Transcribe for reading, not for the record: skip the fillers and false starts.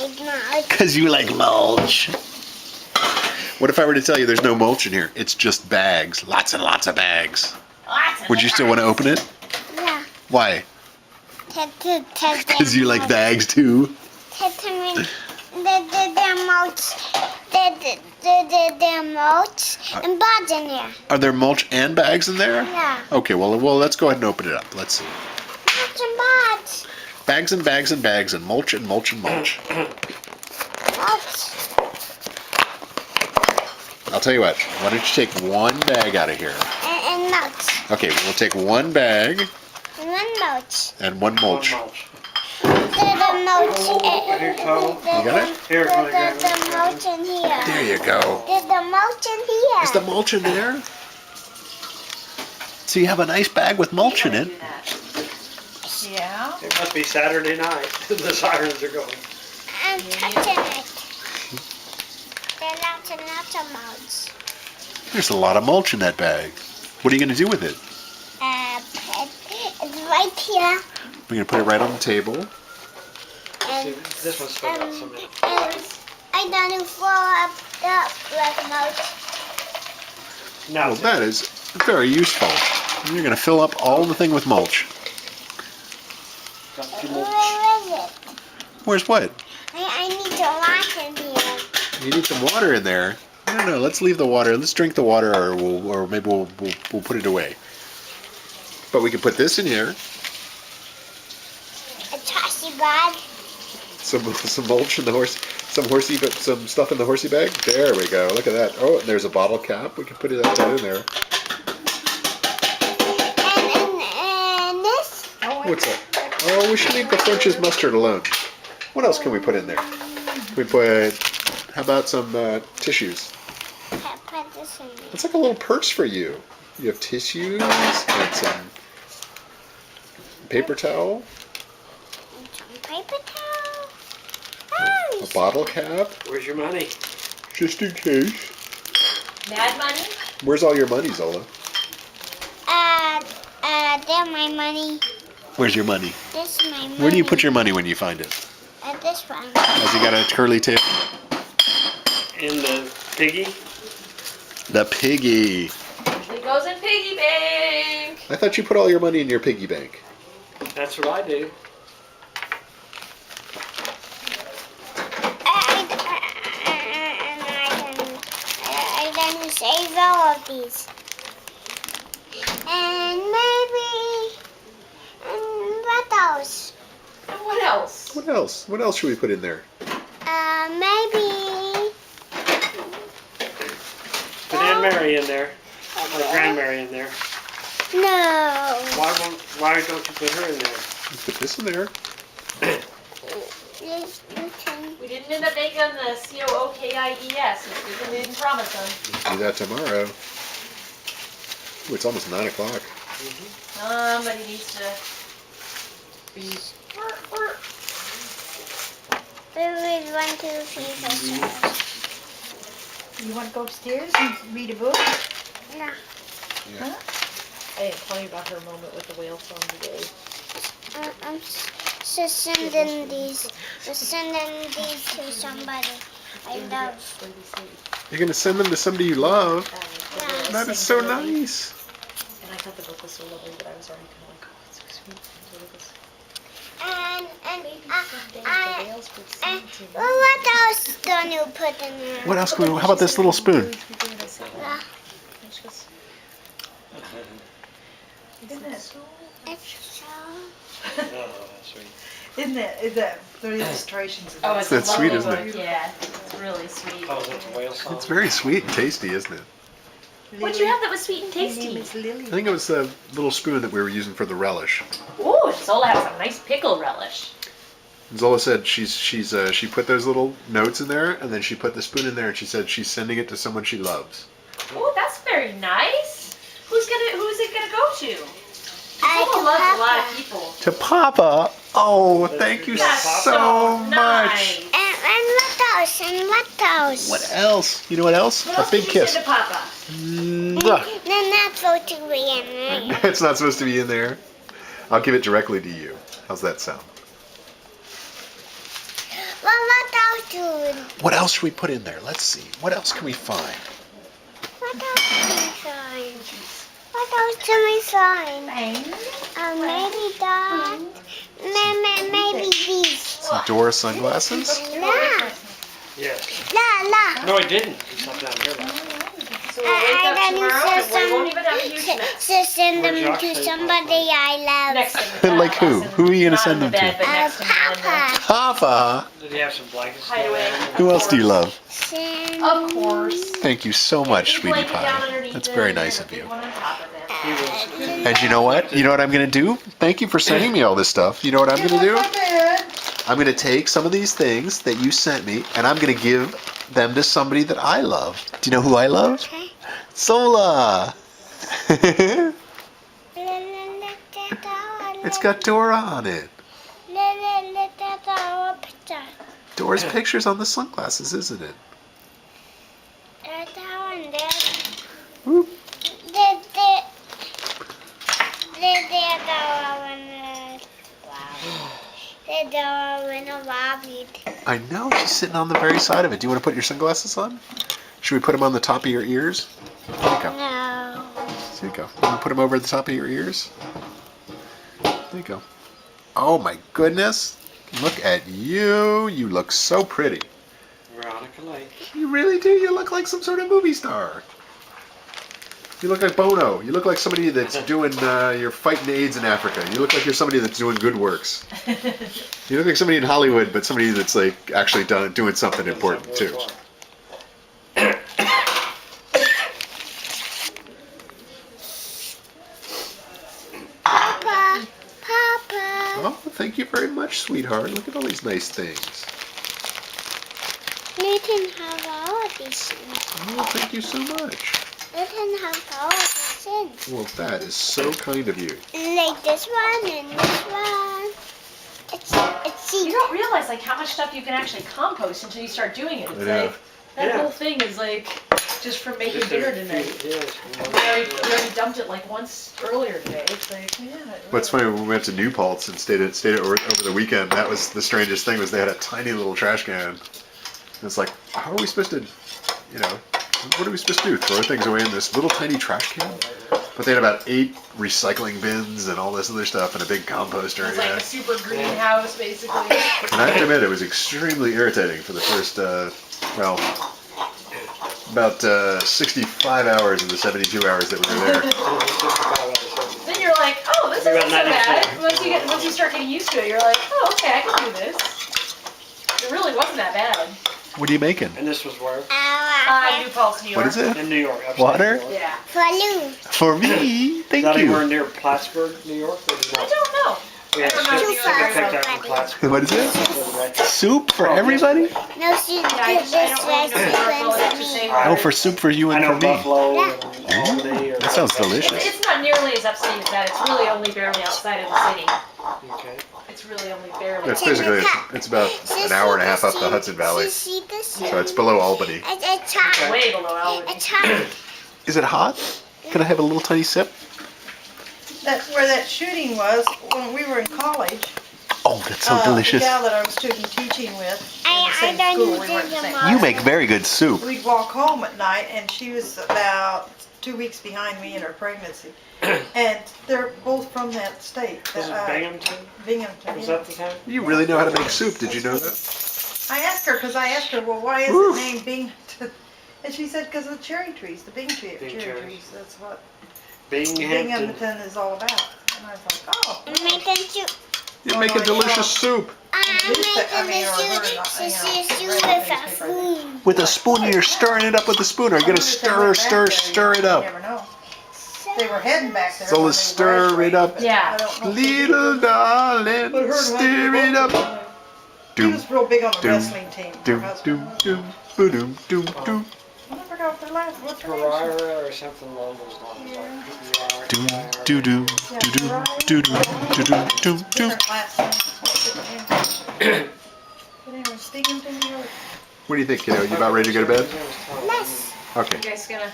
like mulch. Because you like mulch. What if I were to tell you there's no mulch in here? It's just bags. Lots and lots of bags. Would you still want to open it? Yeah. Why? Because you like bags too? They're mulch. They're mulch and bugs in there. Are there mulch and bags in there? Yeah. Okay, well, let's go ahead and open it up. Let's see. Mulch and bugs. Bags and bags and bags and mulch and mulch and mulch. Mulch. I'll tell you what. Why don't you take one bag out of here? And mulch. Okay, we'll take one bag And one mulch. and one mulch. The mulch. Here, Tom. You got it? Here, The mulch in here. There you go. There's the mulch in here. Is the mulch in there? So you have a nice bag with mulch in it. Yeah. It must be Saturday night. The sirens are going. I'm touching it. There's lots and lots of mulch. There's a lot of mulch in that bag. What are you going to do with it? It's right here. We're going to put it right on the table. And, This one's still got some in it. and I don't fill up like mulch. No. Well, that is very useful. You're going to fill up all the thing with mulch. Got too much. Where is it? Where's what? I need to wash in here. You need some water in there. No, let's leave the water. Let's drink the water, or maybe we'll put it away. But we can put this in here. A trashy bag. Some mulch in the some stuff in the horsey bag. There we go. Look at that. Oh, and there's a bottle cap. We can put that in there. And this. What's that? Oh, we should leave the French's mustard alone. What else can we put in there? We put. How about some tissues? Put this in there. It's like a little purse for you. You have tissues and some paper towel, And some paper towel. a bottle cap, Where's your money? just in case. Mad money? Where's all your money, Zola? They're my money. Where's your money? This is my money. Where do you put your money when you find it? This one. Has he got a curly tail? In the piggy? The piggy. Usually goes in piggy bank. I thought you put all your money in your piggy bank. That's what I do. I done save all of these. And maybe. And what else? And what else? What else? What else should we put in there? Maybe. Put Aunt Mary in there. Or Granmary in there. No. Why don't you put her in there? Let's put this in there. You can. We didn't end up making the COOKIES. We didn't promise them. Let's do that tomorrow. Ooh, it's almost 9 o'clock. Somebody needs to be. We will 1, 2, 3, 4, 7. You want to go upstairs and read a book? No. Yeah. I didn't tell you about her moment with the whale song today. I'm sending these to somebody I love. You're gonna send them to somebody you love. Yeah. That is so nice. And I thought the book was so lovely, but I was already kind of like, oh, it's so sweet. And so it was- Well, what else don't you put in there? What else can we? How about this little spoon? Yeah. It's so. Oh, sweet. Isn't it? The illustrations. Oh, it's That's a sweet, lovely isn't book. it? Yeah, it's really sweet. Calls it the whale song. It's very sweet and tasty, isn't it? What'd you have that was sweet and His name tasty? is Lily. I think it was the little spoon that we were using for the relish. Ooh, Zola has some nice pickle relish. Zola said she put those little notes in there, and then she put the spoon in there, and she said she's sending it to someone she loves. Oh, that's very nice. Who's it gonna go to? I Zola loves a lot of people. To Papa. Oh, thank you That's so much. nice. And what else? And what else? What else? You know what else? What A else big did you kiss. say to Papa? Mwah. They're not supposed to be in there. It's not supposed to be in there. I'll give it directly to you. How's that sound? Well, what cartoon. What else should we put in there? Let's see. What else can we find? What else can we find? What else can we find? Maybe that. Maybe these. Some Dora sunglasses? La. Yes. La. No, I didn't. It's not down here. So we'll wake up tomorrow and we won't even have a huge mess. To send them Where'd to Josh say somebody I love. Next thing Like who? Who are you gonna send them to? Papa. Papa. Did he have some blankets? Hideaway. Who else do you love? Send Of course. Thank you so much, sweetie Blanket down pie. underneath That's it very and nice a of big you. one on top of it. He was. And you know what? You know what I'm gonna do? Thank you for sending me all this stuff. You know what I'm gonna do? I'm gonna take some of these things that you sent me and I'm gonna give them to somebody that I love. Do you know who I love? Okay. Zola. It's got Dora on it. Dora's picture's on the sunglasses, isn't it? Whoop. I know, she's sitting on the very side of it. Do you want to put your sunglasses on? Should we put them on the top of your ears? There you go. No. There you go. You want to put them over the top of your ears? There you go. Oh my goodness. Look at you. You look so pretty. Veronica Lake. You really do. You look like some sort of movie star. You look like Bono. You look like somebody that's doing, you're fighting AIDS in Africa. You look like you're somebody that's doing good works. You look like somebody in Hollywood, but somebody that's like actually doing something important too. Papa. Oh, thank you very much, sweetheart. Look at all these nice things. You can have all of these things. Oh, thank you so much. You can have all of these things. Well, that is so kind of you. Like this one and this one. It's You don't realize like how much stuff you can actually compost until you start doing it. It's I know. like that Yeah. whole thing is like just from making Just dinner a tonight. few- yes. We already dumped it like once earlier today. It's like, yeah. What's funny, when we went to New Paltz and stayed over the weekend, that was the strangest thing, was they had a tiny little trash can. And it's like, how are we supposed to, you know, what are we supposed to do? Throw things away in this little tiny trash can? But they had about 8 recycling bins and all this other stuff and a big composter. It's like a super greenhouse basically. And I have to admit, it was extremely irritating for the first, about 65 hours of the 72 hours that we were there. Then you're like, oh, this About isn't so 94. bad. Once you start getting used to it, you're like, oh, okay, I can do this. It really wasn't that bad. What are you making? And this was where? New Paltz, New York. What is it? In New York. upstate Water? New York. Yeah. for you. For me, thank Not anywhere you. near Plattsburgh, New York? Or is I it don't know. we had I don't know soup if you that we guys picked are out from ready. Plattsburgh. What is it? Right. Soup for everybody? No, she Yeah, I did just, this I don't really know recipe all that to for say. me. Oh, for soup for you I and know for me. Buffalo and Albany. Or That sounds something. delicious. It's not nearly as upstate as that. It's really only barely outside of the city. Okay. It's really only barely. It's basically, it's about an hour and a half up the Hudson Valley. See this? So it's below Albany. It's hot. Way below Albany. It's hot. Is it hot? Can I have a little tiny sip? That's where that shooting was when we were in college. Oh, that's so The delicious. gal that I was student teaching with in the I same don't school, need we to weren't in the do same more. You make very good soup. We'd walk home at night, and she was about 2 weeks behind me in her pregnancy. And they're both from that state. Was it Binghamton? Binghamton. Was yeah. that the town? You really know how to make soup. Did you know that? I asked her, well, why is Oof. it named Binghamton? And she said, because of the cherry trees, the Bing cherry Bing trees. cherries. That's what Binghamton. Binghamton is all about. And I was like, oh. I'm making soup. You're making delicious soup. I'm making the soup with a spoon. With a spoon, you're stirring it up with a spoon. Are you going to stir it You up? never know. They were heading back there. So when let's they stir it up. graduated. Yeah. I don't know if they did. Little But darling, her stir it up. husband, he Doom, was real big on the doom, wrestling team. her doom, husband. doom, doom, ba-doom, doom, doom, I forgot what their last. What's her name? Carrara or something along those lines. Like doom, PER. doo, doo, Yeah, doo, doo, Mariah. doo, doo, doo, doo, doom, doom. Different last names. But anyway, Binghamton, New York. What do you think, kiddo? You about ready to go to bed? Yes. Okay. You guys gonna